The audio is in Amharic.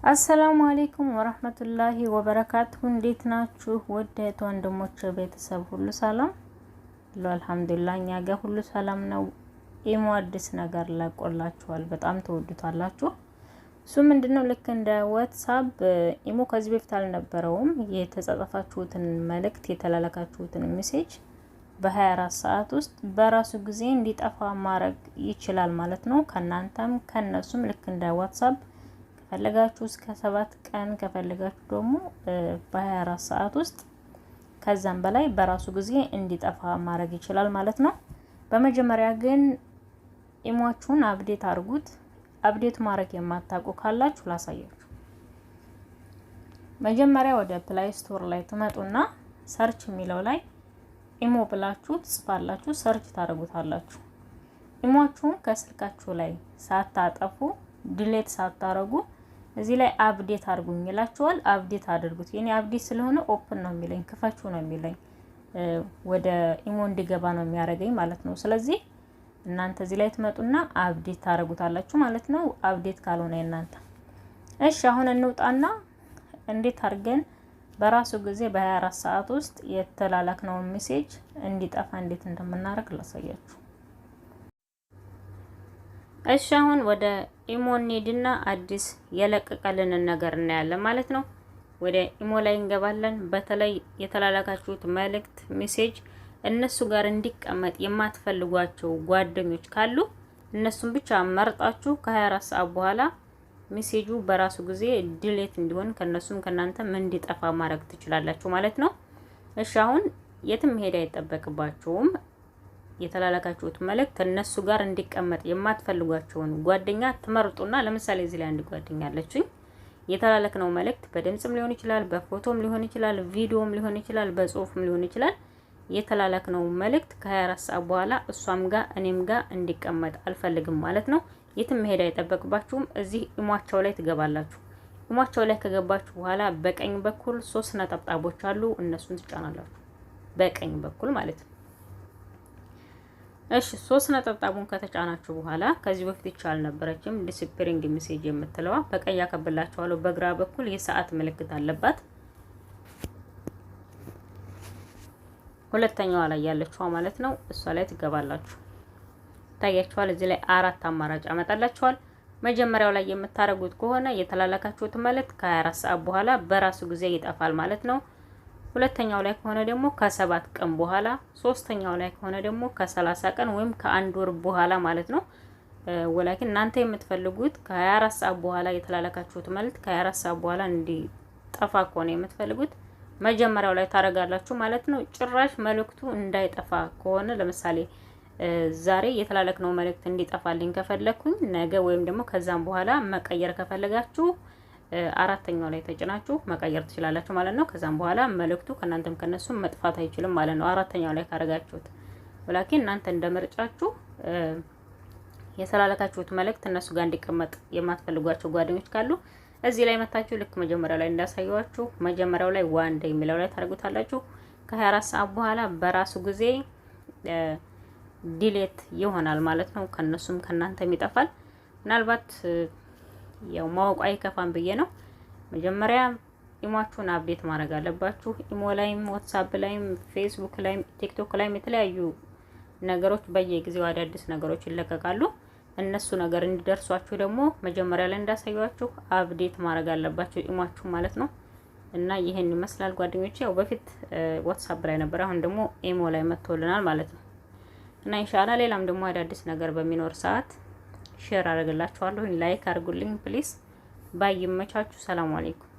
አሰላሙ አለይኩም ወራህመቱላሂ ወበረካቱሁ። እንዴት ናችሁ? ውድ ወንድሞቼ ቤተሰብ ሁሉ ሰላም ለው? አልሐምዱሊላህ እኛ ጋር ሁሉ ሰላም ነው። ኢሞ አዲስ ነገር ለቆላችኋል፣ በጣም ተወዱታላችሁ። እሱ ምንድነው? ልክ እንደ ዋትስአፕ ኢሞ ከዚህ በፊት አልነበረውም። የተጻጻፋችሁትን መልእክት የተላላካችሁትን ሜሴጅ በ24 ሰዓት ውስጥ በራሱ ጊዜ እንዲጠፋ ማድረግ ይችላል ማለት ነው። ከናንተም ከነሱም ልክ እንደ ዋትስአፕ ከፈለጋችሁ እስከ 7 ቀን ከፈለጋችሁ ደግሞ በ24 ሰዓት ውስጥ ከዛም በላይ በራሱ ጊዜ እንዲጠፋ ማድረግ ይችላል ማለት ነው። በመጀመሪያ ግን ኢሞአችሁን አፕዴት አድርጉት። አፕዴት ማድረግ የማታውቁ ካላችሁ ላሳያችሁ። መጀመሪያ ወደ ፕላይ ስቶር ላይ ትመጡና ሰርች የሚለው ላይ ኢሞ ብላችሁ ትጽፋላችሁ፣ ሰርች ታደርጉታላችሁ። ኢሞአችሁን ከስልካችሁ ላይ ሳታጠፉ ዲሌት ሳታረጉ እዚህ ላይ አፕዴት አድርጉኝ ይላችኋል። አፕዴት አድርጉት። የኔ አፕዴት ስለሆነ ኦፕን ነው የሚለኝ፣ ክፈችው ነው የሚለኝ፣ ወደ ኢሞ እንዲገባ ነው የሚያደርገኝ ማለት ነው። ስለዚህ እናንተ እዚህ ላይ ትመጡና አፕዴት ታደርጉታላችሁ ማለት ነው። አፕዴት ካልሆነ እናንተ እሺ፣ አሁን እንውጣና እንዴት አድርገን በራሱ ጊዜ በ24 ሰዓት ውስጥ የተላላክነው ሜሴጅ እንዲጠፋ እንዴት እንደምናደርግ ላሳያችሁ። እሺ፣ አሁን ወደ ኢሞ እንሂድና አዲስ የለቀቀልንን ነገር እናያለን ማለት ነው። ወደ ኢሞ ላይ እንገባለን። በተለይ የተላላካችሁት መልእክት ሜሴጅ እነሱ ጋር እንዲቀመጥ የማትፈልጓቸው ጓደኞች ካሉ እነሱን ብቻ መርጣችሁ ከ24 ሰዓት በኋላ ሜሴጁ በራሱ ጊዜ ዲሌት እንዲሆን ከነሱም ከናንተም እንዲጠፋ ማድረግ ትችላላችሁ ማለት ነው። እሺ፣ አሁን የትም ሄድ አይጠበቅባችሁም። የተላላካችሁት መልእክት እነሱ ጋር እንዲቀመጥ የማትፈልጓቸውን ጓደኛ ትመርጡና፣ ለምሳሌ እዚህ ላይ አንድ ጓደኛ አለችኝ። የተላላክነው መልእክት በድምጽም ሊሆን ይችላል፣ በፎቶም ሊሆን ይችላል፣ ቪዲዮም ሊሆን ይችላል፣ በጽሁፍም ሊሆን ይችላል። የተላላክነው መልእክት ከ24 ሰዓት በኋላ እሷም ጋር እኔም ጋር እንዲቀመጥ አልፈልግም ማለት ነው። የትም መሄድ አይጠበቅባችሁም። እዚህ ኢሟቸው ላይ ትገባላችሁ። ኢሟቸው ላይ ከገባችሁ በኋላ በቀኝ በኩል 3 ነጠብጣቦች አሉ። እነሱን ትጫናላችሁ፣ በቀኝ በኩል ማለት ነው። እሺ፣ 3 ነጠብጣቡን ከተጫናችሁ በኋላ ከዚህ በፊት ይቻል ነበረችም ዲስፒሪንግ ሜሴጅ የምትለዋ በቀኝ ያከብላችኋለሁ። በግራ በኩል የሰዓት ምልክት አለባት። ሁለተኛዋ ላይ ያለችዋ ማለት ነው። እሷ ላይ ትገባላችሁ። ታያችኋል። እዚህ ላይ 4 አማራጭ አመጣላችኋል። መጀመሪያው ላይ የምታረጉት ከሆነ የተላላካችሁት መልእክት ከ24 ሰዓት በኋላ በራሱ ጊዜ ይጠፋል ማለት ነው። ሁለተኛው ላይ ከሆነ ደግሞ ከ7 ቀን በኋላ፣ ሶስተኛው ላይ ከሆነ ደግሞ ከ30 ቀን ወይም ከ1 ወር በኋላ ማለት ነው። ወላኪን እናንተ የምትፈልጉት ከ24 ሰዓት በኋላ የተላላካችሁት መልእክት ከ24 ሰዓት በኋላ እንዲጠፋ ከሆነ የምትፈልጉት መጀመሪያው ላይ ታረጋላችሁ ማለት ነው። ጭራሽ መልእክቱ እንዳይጠፋ ከሆነ ለምሳሌ ዛሬ የተላላክነው መልእክት እንዲጠፋልኝ ከፈለኩኝ ነገ ወይም ደግሞ ከዛም በኋላ መቀየር ከፈለጋችሁ አራተኛው ላይ ተጭናችሁ መቀየር ትችላላችሁ ማለት ነው። ከዛም በኋላ መልእክቱ ከናንተም ከነሱም መጥፋት አይችልም ማለት ነው። አራተኛው ላይ ካረጋችሁት ወላኪን እናንተ እንደመርጫችሁ የተላላካችሁት መልእክት እነሱ ጋር እንዲቀመጥ የማትፈልጓቸው ጓደኞች ካሉ እዚህ ላይ መታችሁ ልክ መጀመሪያው ላይ እንዳሳየዋችሁ መጀመሪያው ላይ ዋን ዴይ የሚለው ላይ ታረጉታላችሁ። ከ24 ሰዓት በኋላ በራሱ ጊዜ ዲሌት ይሆናል ማለት ነው። ከነሱም ከናንተም ይጠፋል። ምናልባት ያው ማወቅ አይከፋም ብዬ ነው። መጀመሪያ ኢሞአችሁን አፕዴት ማድረግ አለባችሁ። ኢሞ ላይም ዋትስአፕ ላይም ፌስቡክ ላይም ቲክቶክ ላይም የተለያዩ ነገሮች በየጊዜው አዳዲስ ነገሮች ይለቀቃሉ። እነሱ ነገር እንዲደርሷችሁ ደግሞ መጀመሪያ ላይ እንዳሳያችሁ አፕዴት ማድረግ አለባችሁ ኢሞአችሁ ማለት ነው። እና ይሄን ይመስላል ጓደኞቼ። ያው በፊት ዋትስአፕ ላይ ነበር፣ አሁን ደግሞ ኢሞ ላይ መጥቶልናል ማለት ነው። እና ኢንሻአላህ ሌላም ደግሞ አዳዲስ ነገር በሚኖር ሰዓት ሼር አደርግላችኋለሁ። ላይክ አድርጉልኝ ፕሊስ። ባይ። ይመቻችሁ። ሰላም አለይኩም።